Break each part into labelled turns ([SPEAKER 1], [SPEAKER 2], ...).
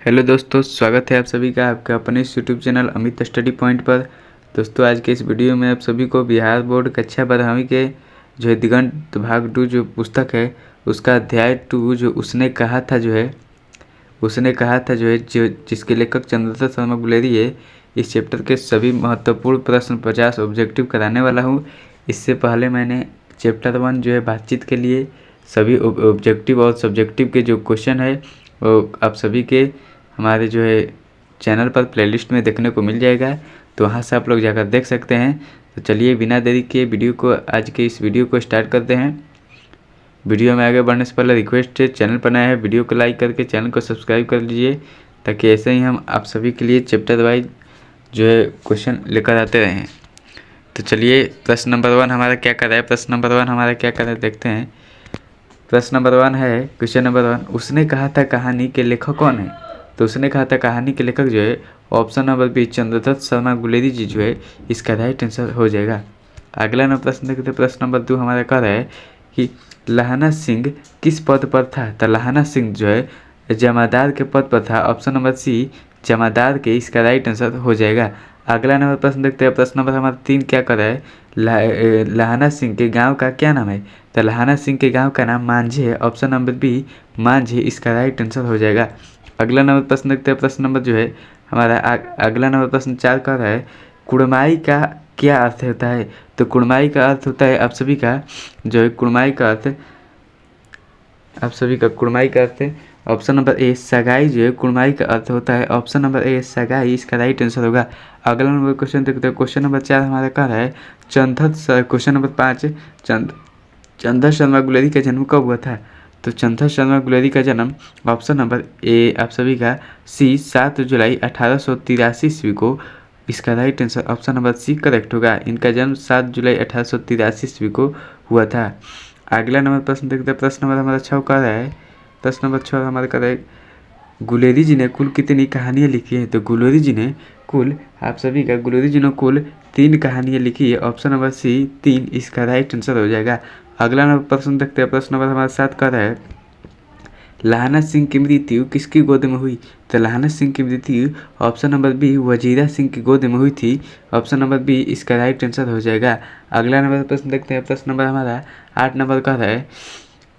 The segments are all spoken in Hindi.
[SPEAKER 1] हेलो दोस्तों, स्वागत है आप सभी का आपके अपने इस YouTube channel Amit study point पर। दोस्तों, आज के इस वीडियो में आप सभी को बिहार बोर्ड कक्षा 12वीं के जो है दिगंत भाग 2 जो पुस्तक है उसका अध्याय 2 जो उसने कहा था जो जिसके लेखक चंद्रशेखर शर्मा गुलेरी है। इस चैप्टर के सभी महत्वपूर्ण प्रश्न 50 ऑब्जेक्टिव कराने वाला हूँ। इससे पहले मैंने चैप्टर 1 जो है बातचीत के लिए सभी ऑब्जेक्टिव और सब्जेक्टिव के जो क्वेश्चन है वो आप सभी के हमारे जो है चैनल पर प्लेलिस्ट में देखने को मिल जाएगा, तो वहाँ से आप लोग जाकर देख सकते हैं। तो चलिए बिना देरी के आज के इस वीडियो को स्टार्ट करते हैं। वीडियो में आगे बढ़ने से पहले रिक्वेस्ट है, चैनल पर नया है वीडियो को लाइक करके चैनल को सब्सक्राइब कर लीजिए, ताकि ऐसे ही हम आप सभी के लिए चैप्टर वाइज जो है क्वेश्चन लेकर आते रहें। तो चलिए प्रश्न नंबर 1 हमारा क्या कर रहा है देखते हैं। प्रश्न नंबर 1 है, क्वेश्चन नंबर 1, उसने कहा था कहानी के लेखक कौन है? तो उसने कहा था कहानी के लेखक जो है option number B Chandrashekhar Sharma Guleri ji जो है इसका राइट आंसर हो जाएगा। अगला नंबर प्रश्न देखते हैं। प्रश्न नंबर 2 हमारा कह रहा है कि लहाना सिंह किस पद पर था? तो लहाना सिंह जो है जमादार के पद पर था। ऑप्शन नंबर सी जमादार के, इसका राइट आंसर हो जाएगा। अगला नंबर प्रश्न देखते हैं। प्रश्न नंबर हमारा 3 क्या कर रहा है, लहाना सिंह के गांव का क्या नाम है? तो लहाना सिंह के गांव का नाम मांझी है। ऑप्शन नंबर बी मांझी, इसका राइट आंसर हो जाएगा। अगला नंबर प्रश्न देखते हैं। प्रश्न नंबर जो है हमारा अगला नंबर प्रश्न 4 कर रहा है, कुड़माई का क्या अर्थ होता है? तो कुड़माई का अर्थ होता है आप सभी का जो है कुड़माई का अर्थ है ऑप्शन नंबर ए सगाई जो है कुड़माई का अर्थ होता है। ऑप्शन नंबर ए सगाई, इसका राइट आंसर होगा। अगला नंबर क्वेश्चन देखते हैं। क्वेश्चन नंबर 4 हमारा कह रहा है क्वेश्चन नंबर 5 चंद्रशेखर शर्मा गुलेरी का जन्म कब हुआ था? तो चंद्रशेखर शर्मा गुलेरी का जन्म ऑप्शन नंबर ए आप सभी का सी 7 जुलाई 1883 ईस्वी को, इसका right answer option number C correct होगा। इनका जन्म 7 जुलाई 1883 ईस्वी को हुआ था। अगला नंबर प्रश्न देखते हैं। प्रश्न नंबर हमारा 6 कर रहा है। प्रश्न नंबर 6 हमारा कर रहा है, गुलेरी जी ने कुल कितनी कहानियाँ लिखी है? तो गुलेरी जी ने कुल 3 कहानियाँ लिखी है। ऑप्शन नंबर सी 3, इसका राइट आंसर हो जाएगा। अगला नंबर प्रश्न देखते हैं। प्रश्न नंबर हमारा 7 कर रहा है, लहाना सिंह की मृत्यु किसकी गोद में हुई? तो लहाना सिंह की मृत्यु option number B Wazira Singh की गोद में हुई थी। ऑप्शन नंबर बी, इसका राइट आंसर हो जाएगा। अगला नंबर प्रश्न देखते हैं। प्रश्न नंबर हमारा 8 नंबर का है,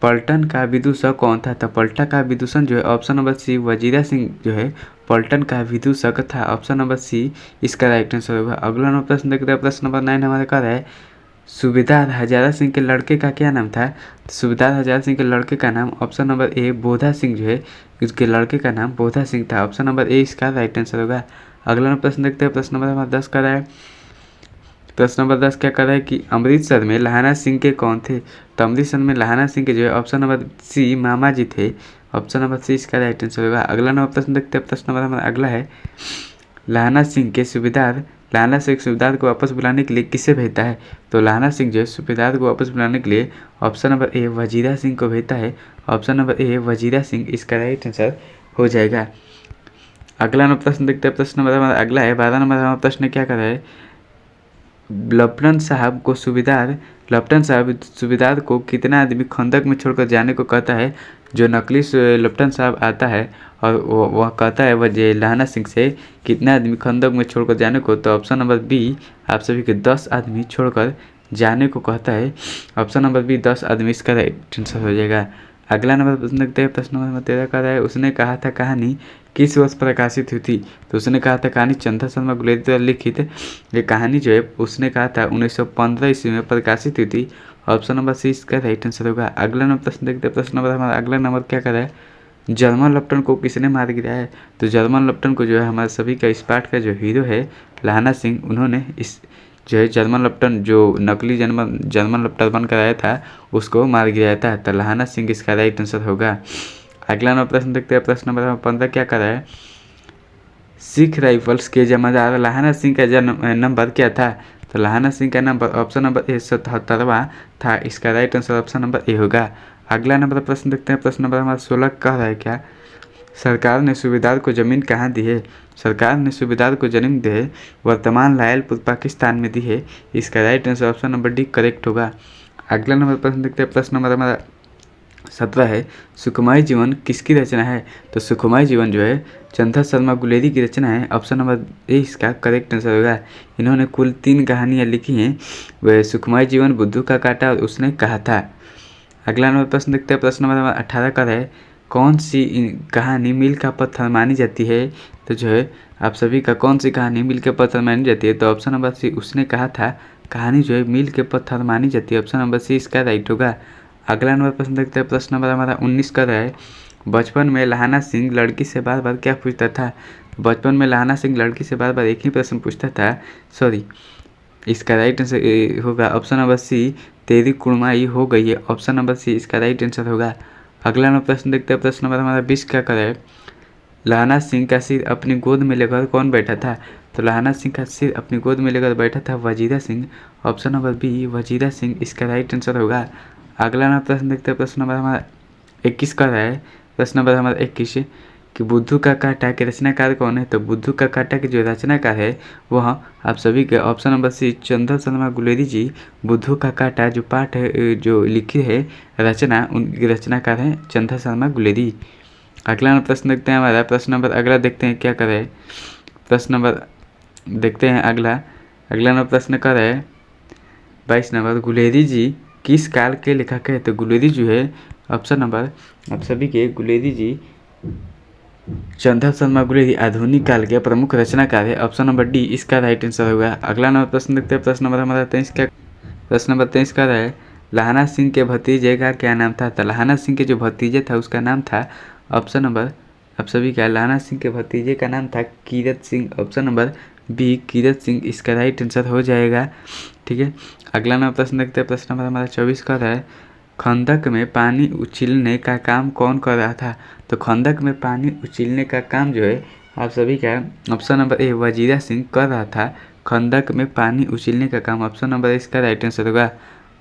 [SPEAKER 1] पलटन का विदूषक कौन था? तो पलटन का विदूषक जो है option number C Wazira Singh जो है पलटन का विदूषक था। ऑप्शन नंबर सी, इसका राइट आंसर होगा। अगला नंबर प्रश्न देखते हैं। प्रश्न नंबर 9 हमारे कह रहा है, सूबेदार हजारा सिंह के लड़के का क्या नाम था? सूबेदार हजारा सिंह के लड़के का नाम ऑप्शन नंबर ए बोधा सिंह जो है उसके लड़के का नाम बोधा सिंह था। ऑप्शन नंबर ए, इसका राइट आंसर होगा। अगला नंबर प्रश्न देखते हैं। प्रश्न नंबर हमारा 10 का है। प्रश्न नंबर 10 क्या कर रहा है कि अमृतसर में लहाना सिंह के कौन थे? तो अमृतसर में लहाना सिंह के जो है ऑप्शन नंबर सी मामा जी थे। ऑप्शन नंबर सी, इसका राइट आंसर होगा। अगला नंबर प्रश्न देखते हैं। प्रश्न नंबर हमारा अगला है, लहाना सिंह सूबेदार को वापस बुलाने के लिए किसे भेजता है? तो लहाना सिंह जो है सूबेदार को वापस बुलाने के लिए ऑप्शन नंबर ए वजीरा सिंह को भेजता है। ऑप्शन नंबर ए वजीरा सिंह, इसका राइट आंसर हो जाएगा। अगला नंबर प्रश्न देखते हैं। प्रश्न नंबर हमारा अगला है 12 नंबर हमारा प्रश्न क्या कर रहा है, लेफ्टिनेंट साहब सूबेदार को कितना आदमी खंदक में छोड़कर जाने को कहता है? जो नकली लेफ्टिनेंट साहब आता है और वह कहता है वह लहाना सिंह से कितना आदमी खंदक में छोड़कर जाने को? तो ऑप्शन नंबर बी आप सभी के 10 आदमी छोड़कर जाने को कहता है। ऑप्शन नंबर बी 10 आदमी, इसका राइट आंसर हो जाएगा। अगला नंबर प्रश्न देखते हैं। प्रश्न नंबर 13 का है, उसने कहा था कहानी किस वर्ष प्रकाशित हुई थी? तो उसने कहा था कहानी चंद्रशेखर शर्मा गुलेरी द्वारा लिखित ये कहानी जो है उसने कहा था 1915 ईस्वी में प्रकाशित हुई थी। ऑप्शन नंबर सी, इसका राइट आंसर होगा। अगला नंबर प्रश्न देखते हैं। प्रश्न नंबर हमारा अगला नंबर क्या कर रहा है, जर्मन लेफ्टिनेंट को किसने मार गिराया है? तो जर्मन लेफ्टिनेंट को जो है हमारे सभी का इस पार्ट का जो हीरो है लहाना सिंह, उन्होंने इस जो है जर्मन लेफ्टिनेंट जो नकली जर्मन लेफ्टिनेंट बनकर आया था उसको मार गिराया था। तो लहाना सिंह, इसका राइट आंसर होगा। अगला नंबर प्रश्न देखते हैं। प्रश्न नंबर 15 क्या कर रहा है, सिख राइफल्स के जमादार लहाना सिंह का जन्म नंबर क्या था? तो लहाना सिंह का नंबर ऑप्शन नंबर ए 77वां था। इसका राइट आंसर ऑप्शन नंबर ए होगा। अगला नंबर प्रश्न देखते हैं। प्रश्न नंबर हमारा 16 कह रहा है क्या, सरकार ने सूबेदार को ज़मीन कहाँ दी है? सरकार ने सूबेदार को जमीन दी है वर्तमान लायलपुर पाकिस्तान में दी है। इसका right answer option number D correct होगा। अगला नंबर प्रश्न देखते हैं। प्रश्न नंबर हमारा 17 है, सुकुमाई जीवन किसकी रचना है? तो सुकुमाई जीवन जो है चंदा शर्मा गुलेरी की रचना है। ऑप्शन नंबर ए इसका करेक्ट आंसर होगा। इन्होंने कुल 3 कहानियाँ लिखी हैं, वह सुकुमाई जीवन, बुद्धू का कांटा और उसने कहा था। अगला नंबर प्रश्न देखते हैं। प्रश्न नंबर 18 का है, कौन सी कहानी मील का पत्थर मानी जाती है? तो जो है आप सभी का कौन सी कहानी मील के पत्थर मानी जाती है? तो ऑप्शन नंबर सी उसने कहा था कहानी जो है मील के पत्थर मानी जाती है। ऑप्शन नंबर सी इसका राइट होगा। अगला नंबर प्रश्न देखते हैं। प्रश्न नंबर हमारा 19 का है, बचपन में लहाना सिंह लड़की से बार बार क्या पूछता था? बचपन में लहाना सिंह लड़की से बार बार एक ही प्रश्न पूछता था। सॉरी, इसका राइट आंसर होगा ऑप्शन नंबर सी, तेरी कुड़माई हो गई है। ऑप्शन नंबर सी इसका राइट आंसर होगा। अगला नंबर प्रश्न देखते हैं। प्रश्न नंबर हमारा 20 का है, लहाना सिंह का सिर अपनी गोद में लेकर कौन बैठा था? तो लहाना सिंह का सिर अपनी गोद में लेकर बैठा था Wazira Singh. Option number B Wazira Singh इसका राइट आंसर होगा। अगला नंबर प्रश्न देखते हैं। प्रश्न नंबर हमारा 21 का है। प्रश्न नंबर हमारा 21 कि बुद्धू का कांटा के रचनाकार कौन है? तो बुद्धू का कांटा के जो रचनाकार है वह आप सभी के ऑप्शन नंबर सी चंदा शर्मा गुलेरी जी बुद्धू का कांटा जो पाठ है जो लिखी है रचना, उनकी रचनाकार है चंदा शर्मा गुलेरी। अगला प्रश्न देखते हैं। हमारा प्रश्न नंबर अगला देखते हैं क्या करे। प्रश्न नंबर देखते हैं अगला नंबर प्रश्न कर है 22 नंबर, गुलेरी जी किस काल के लेखक है? तो गुलेरी जो है ऑप्शन नंबर आप सभी के गुलेरी जी चंदा शर्मा गुलेरी आधुनिक काल के प्रमुख रचनाकार है। ऑप्शन नंबर डी इसका राइट आंसर होगा। अगला नंबर प्रश्न देखते हैं। प्रश्न नंबर हमारा 23 का प्रश्न नंबर 23 का है, लहाना सिंह के भतीजे का क्या नाम था? तो लहाना सिंह के जो भतीजे था उसका नाम था ऑप्शन नंबर आप सभी का लहाना सिंह के भतीजे का नाम था Kirat Singh. Option number B Kirat Singh इसका राइट आंसर हो जाएगा। ठीक है, अगला नंबर प्रश्न देखते हैं। प्रश्न नंबर हमारा 24 का है, खंदक में पानी उछिलने का काम कौन कर रहा था? तो खंदक में पानी उछिलने का काम जो है आप सभी का ऑप्शन नंबर ए वजीरा सिंह कर रहा था। खंदक में पानी उछिलने का काम ऑप्शन नंबर इसका राइट आंसर होगा।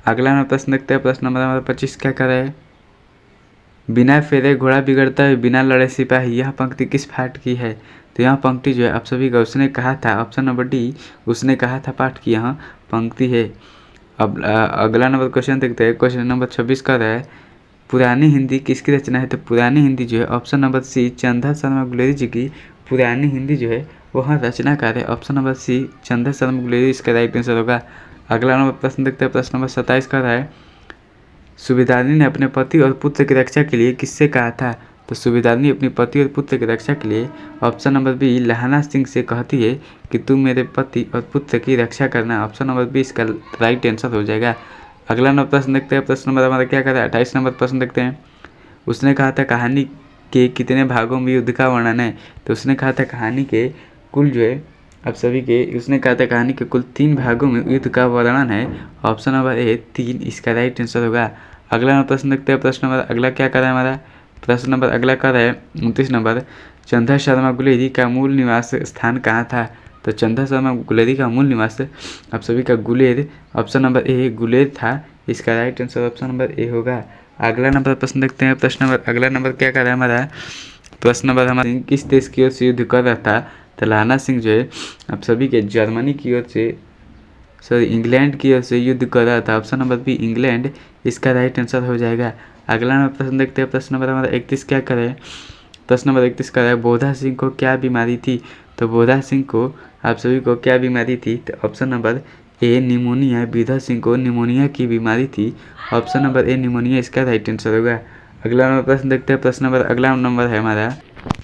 [SPEAKER 1] अगला नंबर प्रश्न देखते हैं। प्रश्न नंबर हमारा 25 क्या कर रहा है, बिना फेरे घोड़ा बिगड़ता है बिना लड़े सिपाही, यह पंक्ति किस पाठ की है? तो यह पंक्ति जो है आप सभी का उसने कहा था ऑप्शन नंबर डी उसने कहा था पाठ की यह पंक्ति है। अब अगला नंबर क्वेश्चन देखते हैं। क्वेश्चन नंबर 26 का है, पुरानी हिंदी किसकी रचना है? तो पुरानी हिंदी जो है ऑप्शन नंबर सी चंदा शर्मा गुलेरी जी की पुरानी हिंदी जो है वह रचनाकार है। ऑप्शन नंबर सी चंदा शर्मा गुलेरी इसका राइट आंसर होगा। अगला नंबर प्रश्न देखते हैं। प्रश्न नंबर 27 का है, सुबेदारनी ने अपने पति और पुत्र की रक्षा के लिए किससे कहा था? तो सुबेदारनी अपने पति और पुत्र की रक्षा के लिए ऑप्शन नंबर बी लहाना सिंह से कहती है कि तुम मेरे पति और पुत्र की रक्षा करना। ऑप्शन नंबर बी इसका राइट आंसर हो जाएगा। अगला नंबर प्रश्न देखते हैं। प्रश्न नंबर हमारा क्या कहता है 28 नंबर प्रश्न देखते हैं। उसने कहा था कहानी के कितने भागों में युद्ध का वर्णन है? तो उसने कहा था कहानी के कुल जो है आप सभी के उसने कहा था कहानी के कुल 3 भागों में युद्ध का वर्णन है। ऑप्शन नंबर ए 3 इसका राइट आंसर होगा। अगला नंबर प्रश्न देखते हैं। प्रश्न नंबर अगला क्या कर रहा है हमारा प्रश्न नंबर अगला कर रहा है 29 नंबर, चंदा शर्मा गुलेरी का मूल निवास स्थान कहाँ था? तो चंदा शर्मा गुलेरी का मूल निवास आप सभी का गुलेर ऑप्शन नंबर ए गुलेर था। इसका राइट आंसर ऑप्शन नंबर ए होगा। अगला नंबर प्रश्न देखते हैं। प्रश्न नंबर अगला नंबर क्या कर रहा है हमारा प्रश्न नंबर हमारे किस देश की ओर से युद्ध कर रहा था? तो लहाना सिंह जो है आप सभी के जर्मनी की ओर से इंग्लैंड की ओर से युद्ध कर रहा था। ऑप्शन नंबर बी इंग्लैंड इसका राइट आंसर हो जाएगा। अगला नंबर प्रश्न देखते हैं। प्रश्न नंबर हमारा 31 क्या करें। प्रश्न नंबर 31 का है, बोधा सिंह को क्या बीमारी थी? तो बोधा सिंह को आप सभी को क्या बीमारी थी? तो option number A pneumonia. Bodha Singh को निमोनिया की बीमारी थी। ऑप्शन नंबर ए निमोनिया इसका राइट आंसर होगा। अगला नंबर प्रश्न देखते हैं। प्रश्न नंबर अगला नंबर है हमारा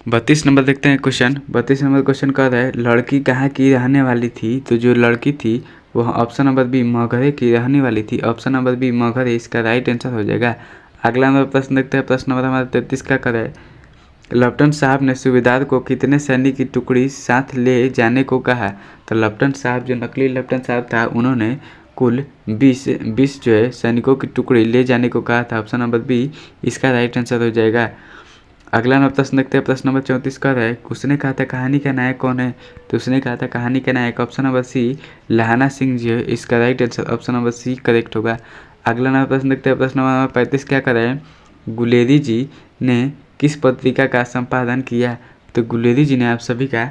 [SPEAKER 1] 32 नंबर देखते हैं क्वेश्चन। 32 नंबर क्वेश्चन कर रहा है, लड़की कहाँ की रहने वाली थी? तो जो लड़की थी वह ऑप्शन नंबर बी मगहरे की रहने वाली थी। ऑप्शन नंबर बी मगहरे इसका राइट आंसर हो जाएगा। अगला नंबर प्रश्न देखते हैं। प्रश्न नंबर हमारा 33 का कर है, लेफ्टिनेंट साहब ने सूबेदार को कितने सैनिक की टुकड़ी साथ ले जाने को कहा? तो लेफ्टिनेंट साहब जो नकली लेफ्टिनेंट साहब था उन्होंने कुल 20 जो है सैनिकों की टुकड़ी ले जाने को कहा था। ऑप्शन नंबर बी इसका राइट आंसर हो जाएगा। अगला नंबर प्रश्न देखते हैं। प्रश्न नंबर 34 का है, उसने कहा था कहानी का नायक कौन है? तो उसने कहा था कहानी का नायक ऑप्शन नंबर सी लहाना सिंह जी है। इसका right answer option number C correct होगा। अगला नंबर प्रश्न देखते हैं। प्रश्न नंबर 35 क्या कर रहे हैं, गुलेरी जी ने किस पत्रिका का संपादन किया? तो गुलेरी जी ने आप सभी का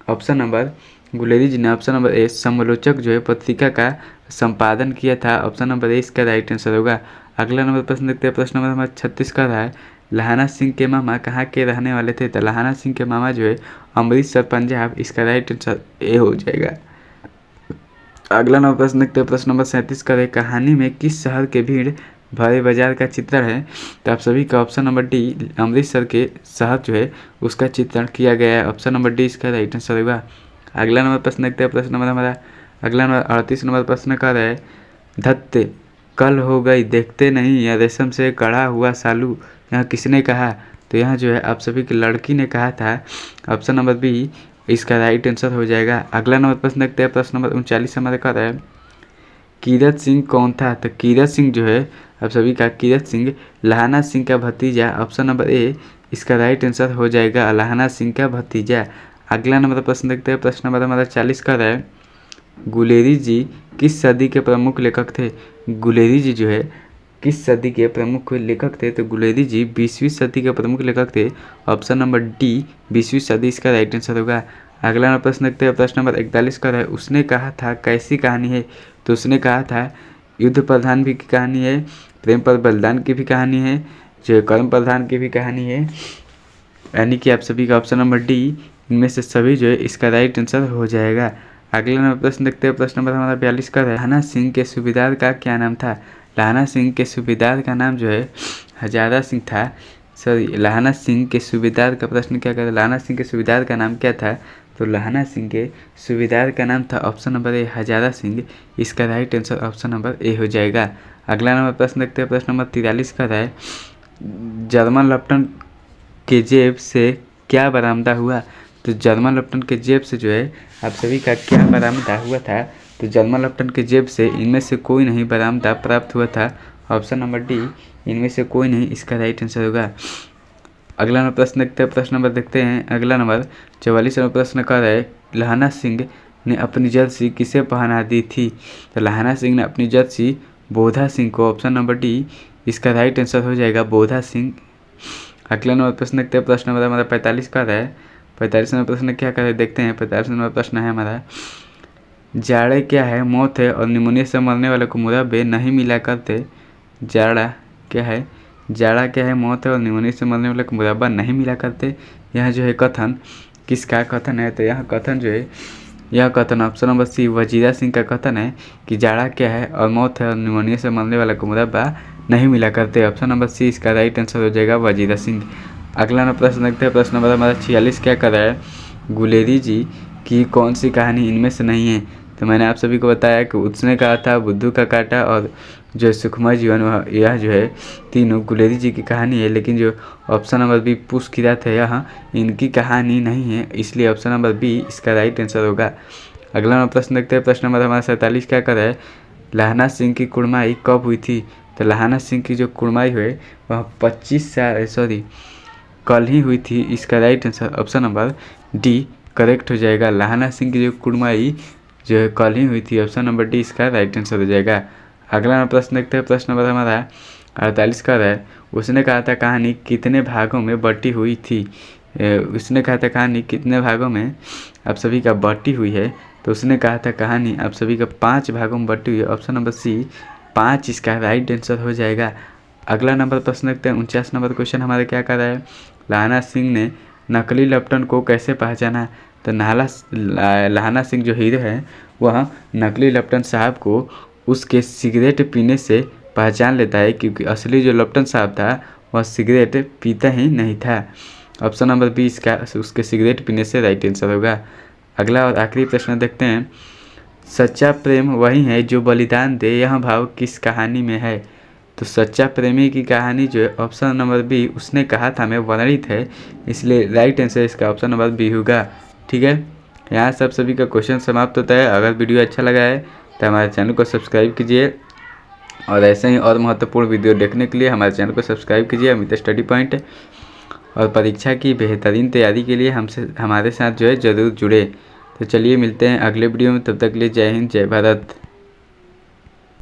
[SPEAKER 1] ऑप्शन नंबर गुलेरी जी ने ऑप्शन नंबर ए समालोचक जो है पत्रिका का संपादन किया था। ऑप्शन नंबर ए इसका राइट आंसर होगा। अगला नंबर प्रश्न देखते हैं। प्रश्न नंबर हमारा 36 का रहा है, लहाना सिंह के मामा कहाँ के रहने वाले थे? तो लहाना सिंह के मामा जो है अमृतसर पंजाब, इसका राइट आंसर ए हो जाएगा। अगला नंबर प्रश्न देखते हैं। प्रश्न नंबर 37 का है, कहानी में किस शहर के भीड़ भरे बाजार का चित्रण है? तो आप सभी का ऑप्शन नंबर डी, अमृतसर के शहर जो है उसका चित्रण किया गया है। ऑप्शन नंबर डी इसका राइट आंसर होगा। अगला नंबर प्रश्न देखते हैं। प्रश्न नंबर हमारा अगला नंबर 38 नंबर प्रश्न का है, धत्ते कल हो गई देखते नहीं, या रेशम से कड़ा हुआ सालू, यहाँ किसने कहा? तो यहाँ जो है आप सभी की लड़की ने कहा था। ऑप्शन नंबर बी इसका राइट आंसर हो जाएगा। अगला नंबर प्रश्न देखते हैं। प्रश्न नंबर 39 हमारे का है, कीरत सिंह कौन था? तो कीरत सिंह जो है आप सभी का कीरत सिंह लहाना सिंह का भतीजा। ऑप्शन नंबर ए इसका राइट आंसर हो जाएगा, लहाना सिंह का भतीजा। अगला नंबर प्रश्न देखते हैं। प्रश्न नंबर हमारा 40 का है, गुलेरी जी किस सदी के प्रमुख लेखक थे? गुलेरी जी जो है किस सदी के प्रमुख लेखक थे? तो गुलेरी जी 20वीं सदी के प्रमुख लेखक थे। ऑप्शन नंबर डी 20वीं सदी इसका राइट आंसर होगा। अगला नंबर प्रश्न देखते हैं। प्रश्न नंबर 41 का है, उसने कहा था कैसी कहानी है? तो उसने कहा था युद्ध प्रधान भी की कहानी है, प्रेम पर बलिदान की भी कहानी है, जो कर्म प्रधान की भी कहानी है, यानी कि आप सभी का ऑप्शन नंबर डी इनमें से सभी जो है इसका राइट आंसर हो जाएगा। अगला नंबर प्रश्न देखते हैं। प्रश्न नंबर हमारा 42 का है, लहाना सिंह के सूबेदार का क्या नाम था? लहाना सिंह के सूबेदार का नाम जो है हजारा सिंह था। सॉरी, लहाना सिंह के सूबेदार का प्रश्न क्या कहता है, लहाना सिंह के सूबेदार का नाम क्या था? तो लहाना सिंह के सूबेदार का नाम था ऑप्शन नंबर ए हजारा सिंह, इसका राइट आंसर ऑप्शन नंबर ए हो जाएगा। अगला नंबर प्रश्न देखते हैं। प्रश्न नंबर 43 का है, जर्मन लेफ्टन के जेब से क्या बरामदा हुआ? तो जर्मन लेफ्टन के जेब से जो है आप सभी का क्या बरामदा हुआ था? तो जर्मन लेफ्टन के जेब से इनमें से कोई नहीं बरामदा प्राप्त हुआ था। ऑप्शन नंबर डी इनमें से कोई नहीं इसका राइट आंसर होगा। अगला नंबर प्रश्न देखते हैं। प्रश्न नंबर देखते हैं। अगला नंबर 44 नंबर प्रश्न का है, लहाना सिंह ने अपनी जर्सी किसे पहना दी थी? तो लहाना सिंह ने अपनी जर्सी बोधा सिंह को। ऑप्शन नंबर डी इसका राइट आंसर हो जाएगा, बोधा सिंह। अगला नंबर प्रश्न देखते हैं। प्रश्न नंबर हमारा 45 का है। 45 नंबर प्रश्न क्या कर देखते हैं। 45 नंबर प्रश्न है हमारा, जाड़े क्या है, मौत है और निमोनिया से मरने वाले को मुरब्बे नहीं मिला करते। जाड़ा क्या है, जाड़ा क्या है, मौत है और निमोनिया से मरने वाले को मुरब्बा नहीं मिला करते। यह जो है कथन किसका कथन है? तो यह कथन जो है, यह कथन option number C Wazira Singh का कथन है कि जाड़ा क्या है और मौत है और निमोनिया से मरने वाले को मुरब्बा नहीं मिला करते। ऑप्शन नंबर सी इसका राइट आंसर हो जाएगा, वजीरा सिंह। अगला नंबर प्रश्न देखते हैं। प्रश्न नंबर हमारा 46 क्या कर रहा है, गुलेरी जी की कौन सी कहानी इनमें से नहीं है? तो मैंने आप सभी को बताया कि उसने कहा था, बुद्धू का काटा और जो सुखमय जीवन, यह जो है तीनों गुलेरी जी की कहानी है। लेकिन जो ऑप्शन नंबर बी पुष्प किरात है, यह इनकी कहानी नहीं है, इसलिए ऑप्शन नंबर बी इसका राइट आंसर होगा। अगला नंबर प्रश्न देखते हैं। प्रश्न नंबर हमारा 47 क्या कर रहा है, लहाना सिंह की कुड़माई कब हुई थी? तो लहाना सिंह की जो कुड़माई हुई वह 25 साल कल ही हुई थी, इसका right answer option number D correct हो जाएगा। लहाना सिंह की जो कुड़माई जो है कल ही हुई थी, ऑप्शन नंबर डी इसका राइट आंसर हो जाएगा। अगला प्रश्न देखते हैं। प्रश्न नंबर हमारा 48 का है, उसने कहा था कहानी कितने भागों में बटी हुई थी? उसने कहा था कहानी कितने भागों में आप सभी का बटी हुई है? तो उसने कहा था कहानी आप सभी का 5 भागों में बटी हुई है। ऑप्शन नंबर सी 5 इसका राइट आंसर हो जाएगा। अगला नंबर प्रश्न देखते हैं। 49 नंबर क्वेश्चन हमारे क्या कर रहा है, लहाना सिंह ने नकली लेफ्टन को कैसे पहचाना? तो लहाना सिंह जो हीरो है वह नकली लेफ्टन साहब को उसके सिगरेट पीने से पहचान लेता है, क्योंकि असली जो लेफ्टन साहब था वह सिगरेट पीता ही नहीं था। ऑप्शन नंबर बी इसका उसके सिगरेट पीने से राइट आंसर होगा। अगला और आखिरी प्रश्न देखते हैं। सच्चा प्रेम वही है जो बलिदान दे, यह भाव किस कहानी में है? तो सच्चा प्रेमी की कहानी जो है ऑप्शन नंबर बी उसने कहा था मैं वर्णित है, इसलिए राइट आंसर इसका ऑप्शन नंबर बी होगा। ठीक है, यहाँ सब सभी का क्वेश्चन समाप्त होता है। अगर वीडियो अच्छा लगा है तो हमारे चैनल को सब्सक्राइब कीजिए, और ऐसे ही और महत्वपूर्ण वीडियो देखने के लिए हमारे चैनल को सब्सक्राइब कीजिए। अमित स्टडी पॉइंट और परीक्षा की बेहतरीन तैयारी के लिए हमारे साथ जो है ज़रूर जुड़े। तो चलिए मिलते हैं अगले वीडियो में, तब तक के लिए जय हिंद, जय भारत।